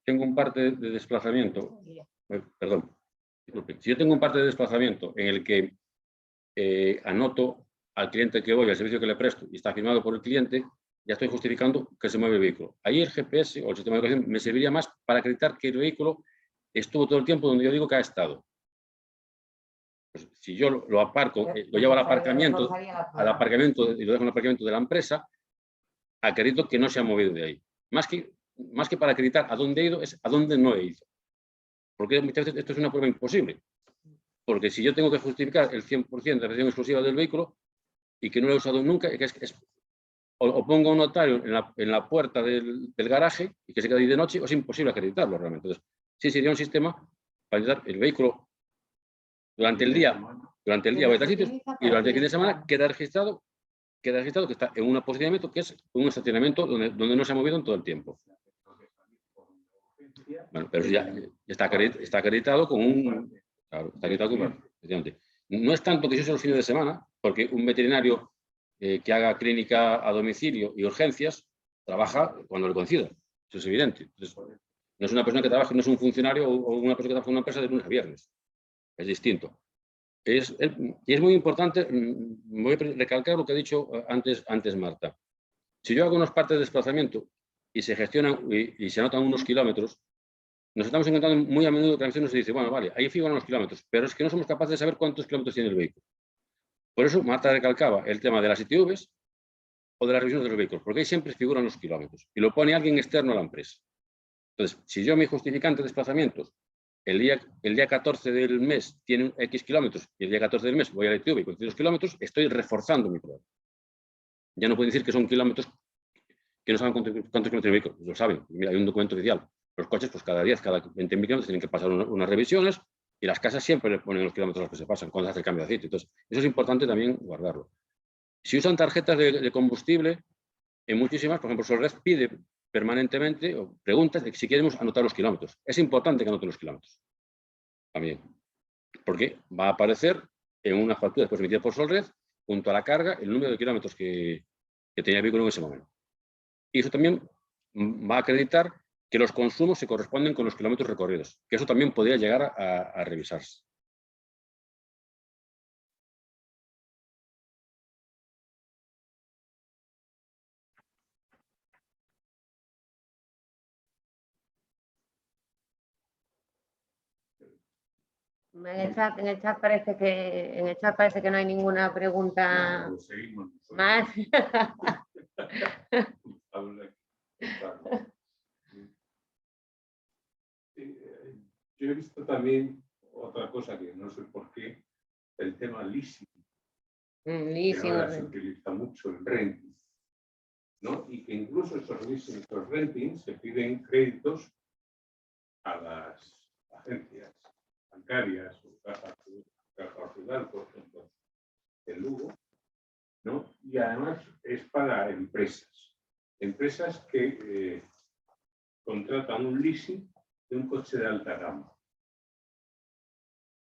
C: tengo un parte de desplazamiento, disculpe, si yo tengo un parte de desplazamiento en el que anoto al cliente que voy, al servicio que le presto y está firmado por el cliente, ya estoy justificando que se mueve el vehículo. Ahí el GPS o el sistema de localización me serviría más para acreditar que el vehículo estuvo todo el tiempo donde yo digo que ha estado. Pues, si yo lo aparco, lo llevo al aparcamiento y lo dejo en el aparcamiento de la empresa, acredito que no se ha movido de ahí. Más que para acreditar a dónde he ido, es a dónde no he ido. Porque muchas veces esto es una prueba imposible. Porque si yo tengo que justificar el 100% de la gestión exclusiva del vehículo y que no lo he usado nunca, o pongo a un notario en la puerta del garaje y que se quede ahí de noche, o es imposible acreditarlo realmente. Entonces, sí sería un sistema para acreditar el vehículo durante el día voy a otros sitios y durante el fin de semana queda registrado que está en un posicionamiento que es un estacionamiento donde no se ha movido en todo el tiempo. Bueno, pero ya está acreditado con un... Claro, está acreditado efectivamente. No es tanto que se use los fines de semana, porque un veterinario que haga clínica a domicilio y urgencias trabaja cuando le coincida. Eso es evidente. Entonces, no es una persona que trabaja, no es un funcionario o una persona que trabaja en una empresa de lunes a viernes. Es distinto. Y es muy importante, voy a recalcar lo que ha dicho antes Marta. Si yo hago unos partes de desplazamiento y se gestionan y se anotan unos kilómetros, nos estamos encontrando muy a menudo que a veces nos dice, bueno, vale, ahí figuran los kilómetros, pero es que no somos capaces de saber cuántos kilómetros tiene el vehículo. Por eso Marta recalcaba el tema de las ITVs o de las revisiones de los vehículos, porque ahí siempre figuran los kilómetros y lo pone alguien externo a la empresa. Entonces, si yo mi justificante de desplazamientos el día 14 del mes tiene X kilómetros y el día 14 del mes voy a la ITV y con 100 kilómetros, estoy reforzando mi prueba. Ya no pueden decir que son kilómetros que no saben cuántos kilómetros tiene el vehículo. Lo saben, hay un documento oficial. Los coches, pues cada 10, cada 20 kilómetros tienen que pasar unas revisiones y las casas siempre le ponen los kilómetros a los que se pasan cuando se hace el cambio de aceite. Entonces, eso es importante también guardarlo. Si usan tarjetas de combustible, en muchísimas, por ejemplo, Solred pide permanentemente o preguntas de si queremos anotar los kilómetros. Es importante que anote los kilómetros. También. Porque va a aparecer en una factura después emitida por Solred, junto a la carga, el número de kilómetros que tenía el vehículo en ese momento. Y eso también va a acreditar que los consumos se corresponden con los kilómetros recorridos, que eso también podría llegar a revisarse.
B: En el chat parece que no hay ninguna pregunta más.
A: Yo he visto también otra cosa que no sé por qué, el tema leasing. Que ahora se utiliza mucho el renting, ¿no? Y que incluso estos leasing, estos renting, se piden créditos a las agencias bancarias o Caja Rural, por ejemplo, en Lugo, ¿no? Y además es para empresas que contratan un leasing de un coche de alta gama.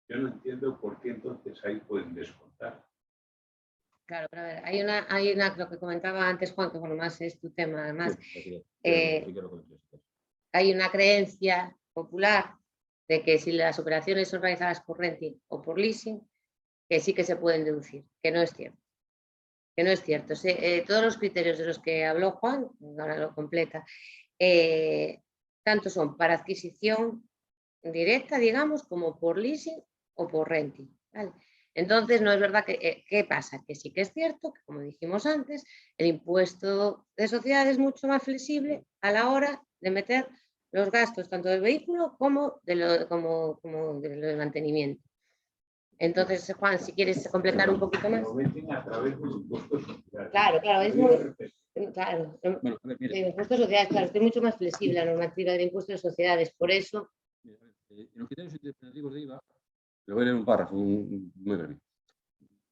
A: Yo no entiendo por qué entonces ahí pueden descontar.
B: Claro, pero a ver, hay una, lo que comentaba antes Juan, que bueno, más es tu tema, además, hay una creencia popular de que si las operaciones son realizadas por renting o por leasing, que sí que se pueden deducir, que no es cierto. Que no es cierto. Todos los criterios de los que habló Juan, ahora lo completa, tanto son para adquisición directa, digamos, como por leasing o por renting, ¿vale? Entonces, no es verdad que, ¿qué pasa? Que sí que es cierto que, como dijimos antes, el impuesto de sociedades es mucho más flexible a la hora de meter los gastos tanto del vehículo como del mantenimiento. Entonces, Juan, si quieres completar un poquito más. Claro, es muy... Claro,
C: bueno,
B: el impuesto de sociedades, claro, es mucho más flexible la normativa del impuesto de sociedades, por eso...
C: En los criterios interpretativos de IVA, le voy a leer un párrafo muy breve.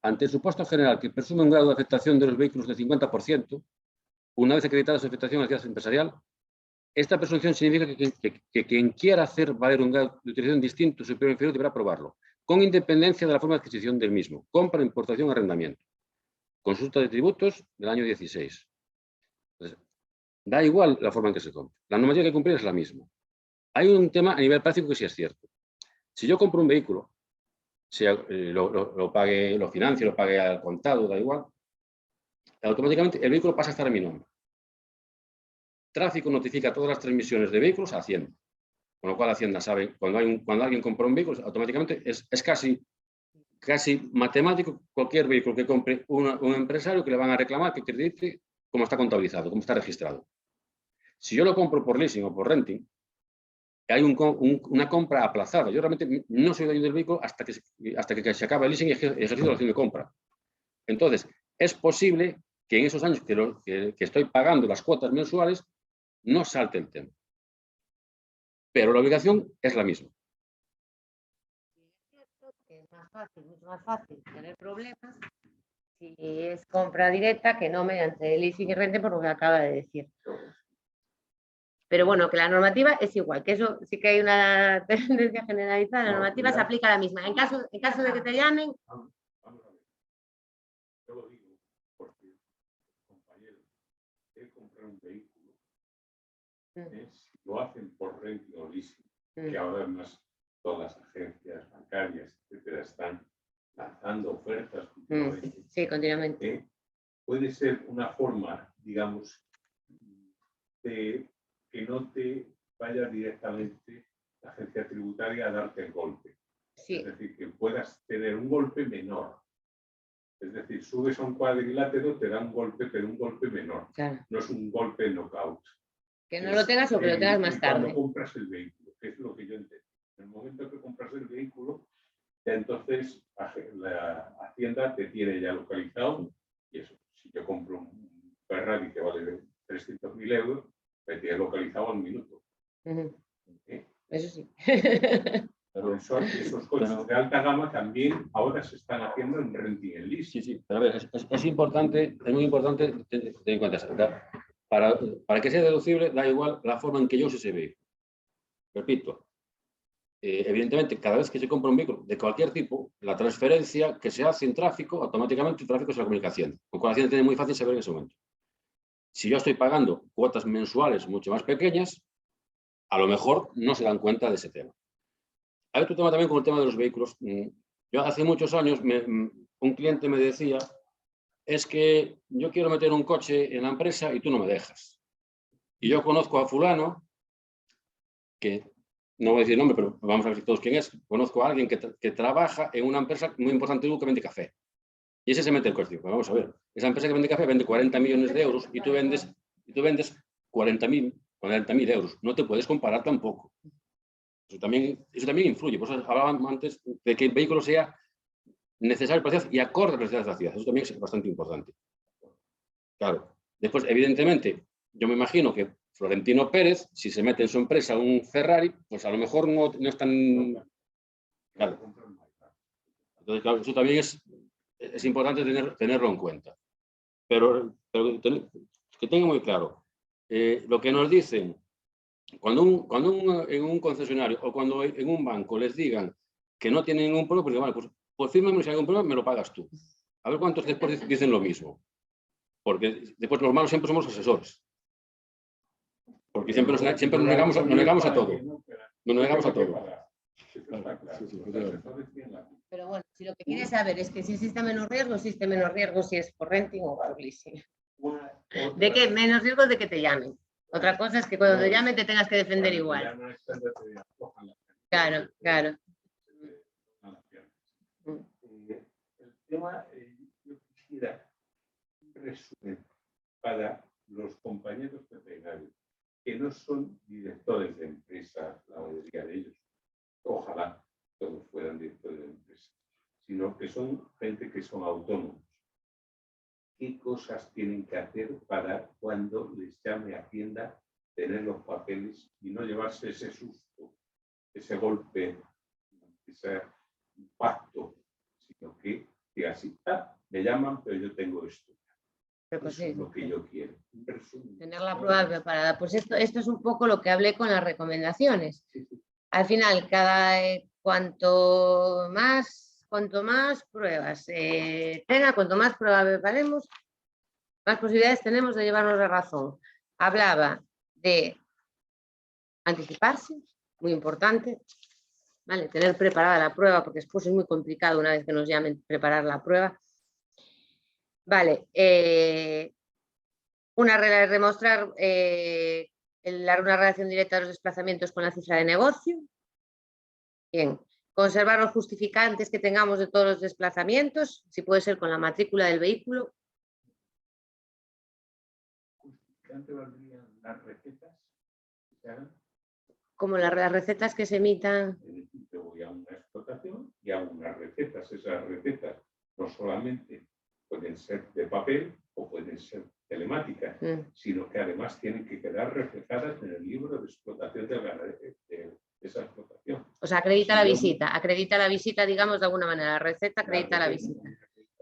C: Ante el supuesto general que presume un grado de afectación de los vehículos del 50%, una vez acreditada su afectación a la actividad empresarial, esta presunción significa que quien quiera hacer valer un grado de utilización distinto, superior o inferior, deberá aprobarlo, con independencia de la forma de adquisición del mismo, compra, importación o arrendamiento. Consulta de tributos del año 16. Entonces, da igual la forma en que se compra. La normativa que hay que cumplir es la misma. Hay un tema a nivel práctico que sí es cierto. Si yo compro un vehículo, sea, lo pague, lo financie, lo pague al contado, da igual, automáticamente el vehículo pasa a estar en mi nombre. Tráfico notifica todas las transmisiones de vehículos a Hacienda. Con lo cual Hacienda sabe, cuando alguien compra un vehículo, automáticamente es casi matemático cualquier vehículo que compre un empresario que le van a reclamar que acredite cómo está contabilizado, cómo está registrado. Si yo lo compro por leasing o por renting, hay una compra aplazada. Yo realmente no soy dueño del vehículo hasta que se acaba el leasing y ejercicio de la acción de compra. Entonces, es posible que en esos años que estoy pagando las cuotas mensuales no salte el tema. Pero la obligación es la misma.
B: Es más fácil, mucho más fácil tener problemas si es compra directa que no mediante leasing y renta, por lo que acaba de decir. Pero bueno, que la normativa es igual, que eso sí que hay una tendencia generalizada, la normativa se aplica la misma. En caso de que te llamen...
A: Vamos a ver. Yo lo digo porque, compañeros, comprar un vehículo, si lo hacen por renting o leasing, que ahora además todas las agencias bancarias, etcétera, están lanzando ofertas continuamente.
B: Sí, continuamente.
A: Puede ser una forma, digamos, de que no te vaya directamente la agencia tributaria a darte el golpe.
B: Sí.
A: Es decir, que puedas tener un golpe menor. Es decir, subes a un cuadrilátero, te da un golpe, pero un golpe menor. Claro. No es un golpe knockout.
B: Que no lo tengas o que lo tengas más tarde.
A: Cuando compras el vehículo, que es lo que yo entiendo. En el momento que compras el vehículo, ya entonces la Hacienda te tiene ya localizado. Y eso, si yo compro un Ferrari que vale 300.000 euros, me tiene localizado al minuto.
B: Eso sí.
A: Pero esos coches de alta gama también ahora se están haciendo en renting en leasing.
C: Sí, pero a ver, es importante, es muy importante tener en cuenta eso. Para que sea deducible, da igual la forma en que yo use ese vehículo. Repito, evidentemente, cada vez que se compra un vehículo de cualquier tipo, la transferencia que se hace en tráfico, automáticamente el tráfico se la comunica a Hacienda. Con lo cual, Hacienda tiene muy fácil saber en ese momento. Si yo estoy pagando cuotas mensuales mucho más pequeñas, a lo mejor no se dan cuenta de ese tema. Hay otro tema también con el tema de los vehículos. Yo hace muchos años un cliente me decía, es que yo quiero meter un coche en la empresa y tú no me dejas. Y yo conozco a fulano, que no voy a decir el nombre, pero vamos a ver si todos quién es. Conozco a alguien que trabaja en una empresa muy importante que vende café. Y ese se mete el coche. Pues vamos a ver, esa empresa que vende café vende 40 millones de euros y tú vendes 40.000 euros. No te puedes comparar tampoco. Eso también influye. Por eso hablábamos antes de que el vehículo sea necesario para la ciudad y acorde a las necesidades de la ciudad. Eso también es bastante importante. Claro. Después, evidentemente, yo me imagino que Florentino Pérez, si se mete en su empresa un Ferrari, pues a lo mejor no es tan... Claro. Entonces, claro, eso también es importante tenerlo en cuenta. Pero que tenga muy claro, lo que nos dicen, cuando en un concesionario o cuando en un banco les digan que no tienen ningún problema, vale, pues fírmame, si hay algún problema, me lo pagas tú. A ver cuántos después dicen lo mismo. Porque después los malos siempre somos los asesores. Porque siempre nos negamos a todo. Nos negamos a todo.
B: Pero bueno, si lo que quieres saber es que si existe menos riesgo si es por renting o por leasing. ¿De qué? Menos riesgo de que te llamen. Otra cosa es que cuando te llamen te tengas que defender igual. Claro, claro.
A: El tema, yo quisiera resumir para los compañeros veterinarios que no son directores de empresas, la mayoría de ellos, ojalá todos fueran directores de empresas, sino que son gente que son autónomos. ¿Qué cosas tienen que hacer para cuando les llame Hacienda tener los papeles y no llevarse ese susto, ese golpe, ese impacto, sino que así, me llaman, pero yo tengo esto?
B: Pues
A: eso es lo que yo quiero.
B: Tener la prueba preparada. Pues esto es un poco lo que hablé con las recomendaciones. Al final, cuanto más cuanto más pruebas tenga, cuanto más pruebas preparemos, más posibilidades tenemos de llevarnos la razón. Hablaba de anticiparse, muy importante, ¿vale? Tener preparada la prueba, porque después es muy complicado una vez que nos llamen preparar la prueba. Vale, una regla es demostrar una relación directa de los desplazamientos con la cifra de negocio. Bien, conservar los justificantes que tengamos de todos los desplazamientos, si puede ser con la matrícula del vehículo.
A: ¿Justificante valdrían las recetas que se hagan?
B: Como las recetas que se emitan.
A: Es decir, yo voy a una explotación y hago unas recetas. Esas recetas no solamente pueden ser de papel o pueden ser telemáticas, sino que además tienen que quedar reflejadas en el libro de explotación de esa explotación.
B: O sea, acredita la visita, digamos, de alguna manera. La receta acredita la visita.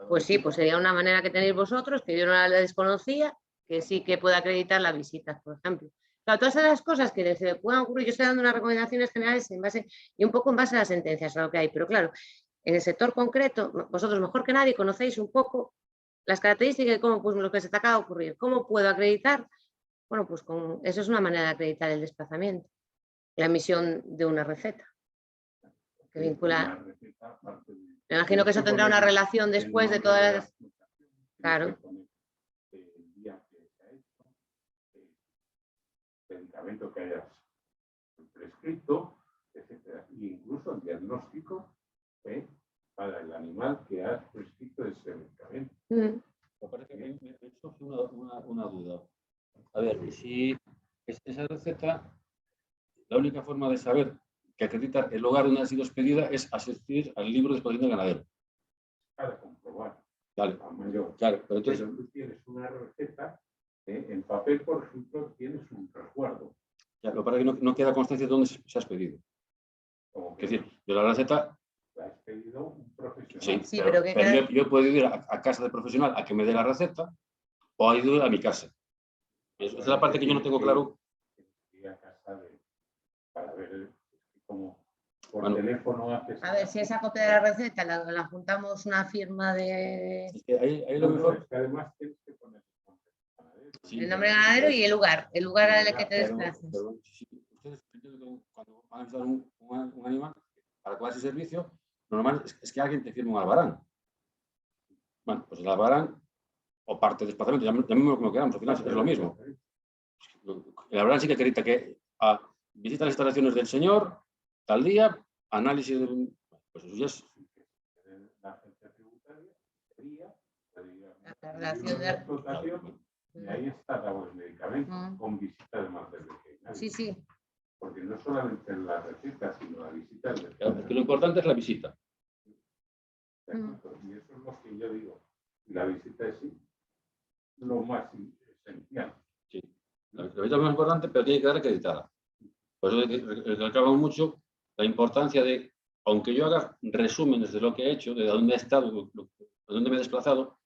B: Pues sí, pues sería una manera que tenéis vosotros, que yo no la desconocía, que sí que pueda acreditar la visita, por ejemplo. Claro, todas esas cosas que se puedan ocurrir, yo estoy dando unas recomendaciones generales en base, y un poco en base a las sentencias, a lo que hay, pero claro, en el sector concreto, vosotros mejor que nadie conocéis un poco las características de cómo, pues lo que se te acaba de ocurrir. ¿Cómo puedo acreditar? Bueno, pues eso es una manera de acreditar el desplazamiento, la emisión de una receta. Que vincula. Me imagino que eso tendrá una relación después de todas las. Claro.
A: El día que se ha hecho, el medicamento que hayas prescrito, etcétera. E incluso el diagnóstico para el animal que has prescrito ese medicamento.
C: Me parece que me surge una duda. A ver, si esa receta, la única forma de saber que acredita el lugar donde ha sido expedida es asistir al libro de explotación del ganadero.
A: Para comprobar.
C: Vale.
A: Claro, pero entonces tú tienes una receta, en papel, por ejemplo, tienes un resguardo.
C: Ya, lo que pasa es que no queda constancia de dónde se ha expedido. Es decir, yo la receta
A: la ha expedido un profesional.
C: Sí, pero yo puedo ir a casa del profesional a que me dé la receta o a ir a mi casa. Esa es la parte que yo no tengo claro.
A: Ir a casa para ver cómo por teléfono haces.
B: A ver, si esa copia de la receta la juntamos una firma de.
C: Es que ahí lo mejor.
A: Es que además tienes que poner
B: el nombre del ganadero y el lugar al que te desplaces.
C: Ustedes, cuando van a visitar un animal para cuál es el servicio, lo normal es que alguien te firme un albarán. Bueno, pues el albarán o parte del desplazamiento, llamémoslo como queramos, al final es lo mismo. El albarán sí que acredita que visita las instalaciones del señor, tal día, análisis de. Pues eso ya es.
A: La agencia tributaria sería
B: la relación de
A: explotación. Y ahí está el medicamento con visita de más del veterinario.
B: Sí.
A: Porque no solamente la receta, sino la visita del
C: veterinario. Claro, es que lo importante es la visita.
A: Y eso es lo que yo digo. La visita es lo más esencial.
C: Sí. La visita es lo más importante, pero tiene que quedar acreditada. Por eso recalcamos mucho la importancia de, aunque yo haga resúmenes de lo que he hecho, de dónde he estado, de dónde me he desplazado,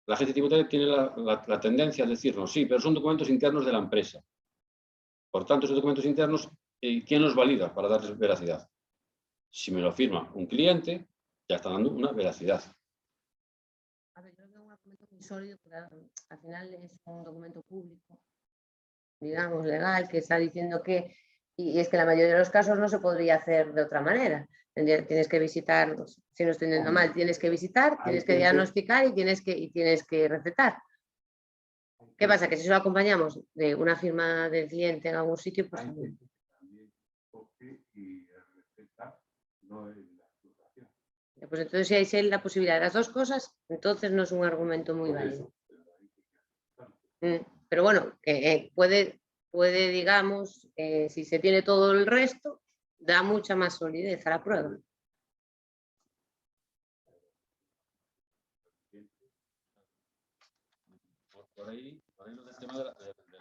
C: la agencia tributaria tiene la tendencia a decirnos, sí, pero son documentos internos de la empresa. Por tanto, esos documentos internos, ¿quién los valida para darles veracidad? Si me lo firma un cliente, ya está dando una veracidad.
B: A ver, yo creo que es un documento muy sólido, porque al final es un documento público, digamos, legal, que está diciendo que, y es que en la mayoría de los casos no se podría hacer de otra manera. Tienes que visitar, si no estoy entendiendo mal, tienes que visitar, tienes que diagnosticar y tienes que recetar. ¿Qué pasa? Que si solo acompañamos de una firma del cliente en algún sitio, pues también. Pues entonces si hay la posibilidad de las dos cosas, entonces no es un argumento muy válido. Pero bueno, que puede, digamos, si se tiene todo el resto, da mucha más solidez a la prueba.
C: Por ahí lo del tema del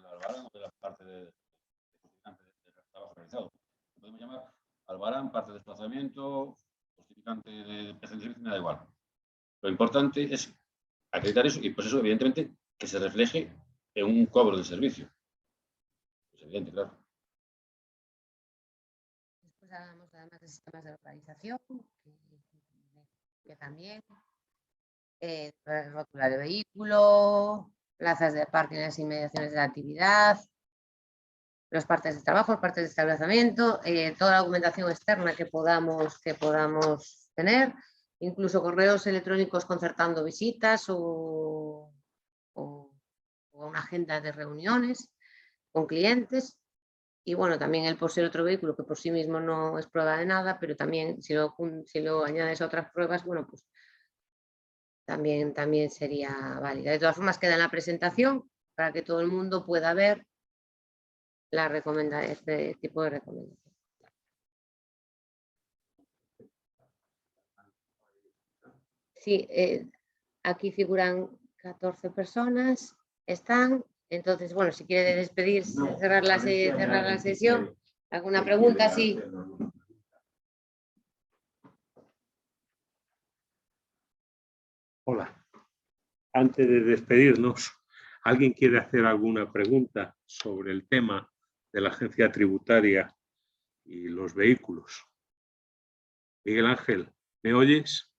C: albarán o de la parte del trabajo realizado. Podemos llamar albarán, parte de desplazamiento, justificante de prestación de servicio, me da igual. Lo importante es acreditar eso y pues eso evidentemente que se refleje en un cobro del servicio. Es evidente, claro.
B: Después hablamos además de sistemas de localización, que también, rótula de vehículo, plazas de parking en las inmediaciones de la actividad, las partes de trabajo, partes de establecimiento, toda la documentación externa que podamos tener, incluso correos electrónicos concertando visitas o una agenda de reuniones con clientes. Y bueno, también el poseer otro vehículo que por sí mismo no es prueba de nada, pero también si lo añades a otras pruebas, bueno, pues también sería válida. De todas formas, queda en la presentación para que todo el mundo pueda ver este tipo de recomendación. Sí, aquí figuran 14 personas, entonces, bueno, si quiere despedirse, cerrar la sesión, ¿alguna pregunta? Sí.
A: Hola. Antes de despedirnos, ¿alguien quiere hacer alguna pregunta sobre el tema de la agencia tributaria y los vehículos? Miguel Ángel, ¿me oyes?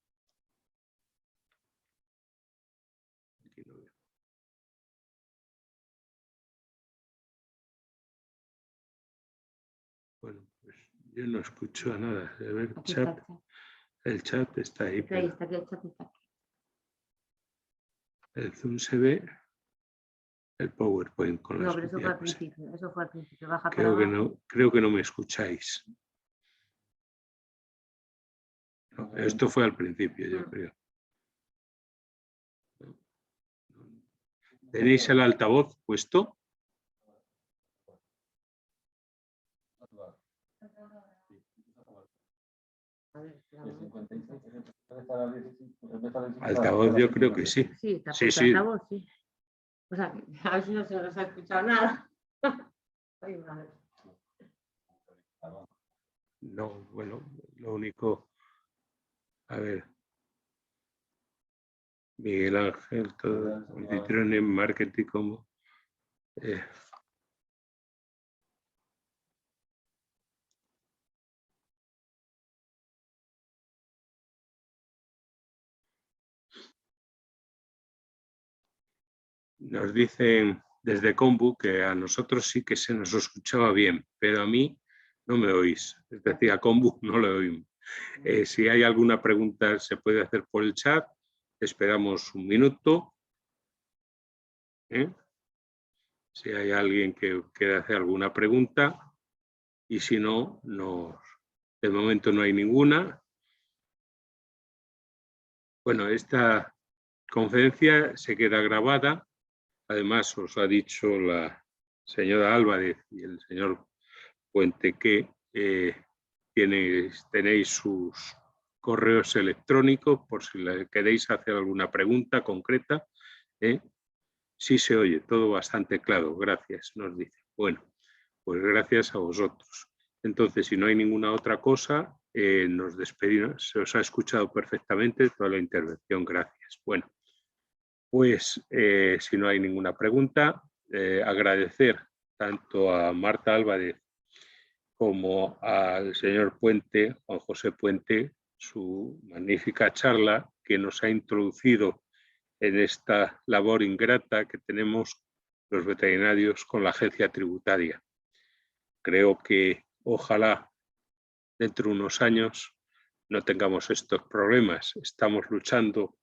A: Bueno, pues yo no escucho nada. A ver, el chat está ahí.
B: Está ahí, está aquí, el chat está aquí.
A: El Zoom se ve, el PowerPoint con las
B: pero eso fue al principio, baja para
A: abajo. Creo que no me escucháis. No, esto fue al principio, yo creo. ¿Tenéis el altavoz puesto? Altavoz yo creo que sí.
B: Sí, está
A: Sí,
B: puesto
A: sí.
B: altavoz, sí. O sea, a ver si no se nos ha escuchado nada.
A: No, bueno, lo único, a ver, Miguel Ángel, todo, en marketing como... Nos dicen desde Combu que a nosotros sí que se nos escuchaba bien, pero a mí no me oís. Es decir, a Combu no le oímos. Si hay alguna pregunta se puede hacer por el chat. Esperamos un minuto. Si hay alguien que quiera hacer alguna pregunta. Y si no, de momento no hay ninguna. Bueno, esta conferencia se queda grabada. Además, os ha dicho la señora Álvarez y el señor Puente que tenéis sus correos electrónicos por si le queréis hacer alguna pregunta concreta. Sí se oye, todo bastante claro. Gracias, nos dice. Bueno, pues gracias a vosotros. Entonces, si no hay ninguna otra cosa, nos despedimos. Se os ha escuchado perfectamente toda la intervención. Gracias. Bueno, pues si no hay ninguna pregunta, agradecer tanto a Marta Álvarez como al señor Puente, Juan José Puente, su magnífica charla que nos ha introducido en esta labor ingrata que tenemos los veterinarios con la agencia tributaria. Creo que ojalá dentro de unos años no tengamos estos problemas. Estamos luchando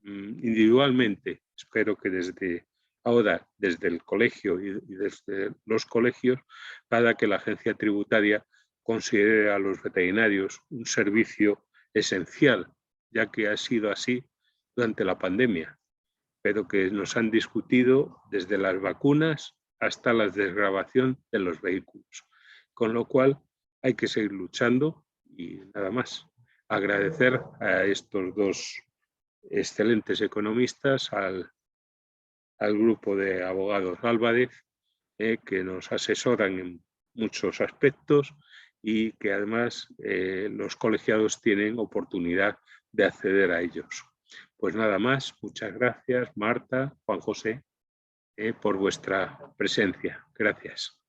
A: individualmente, espero que desde ahora, desde el colegio y desde los colegios, para que la agencia tributaria considere a los veterinarios un servicio esencial, ya que ha sido así durante la pandemia, pero que nos han discutido desde las vacunas hasta la desgravación de los vehículos. Con lo cual hay que seguir luchando y nada más. Agradecer a estos dos excelentes economistas, al grupo de abogados Álvarez, que nos asesoran en muchos aspectos y que además los colegiados tienen oportunidad de acceder a ellos. Pues nada más, muchas gracias Marta, Juan José, por vuestra presencia. Gracias.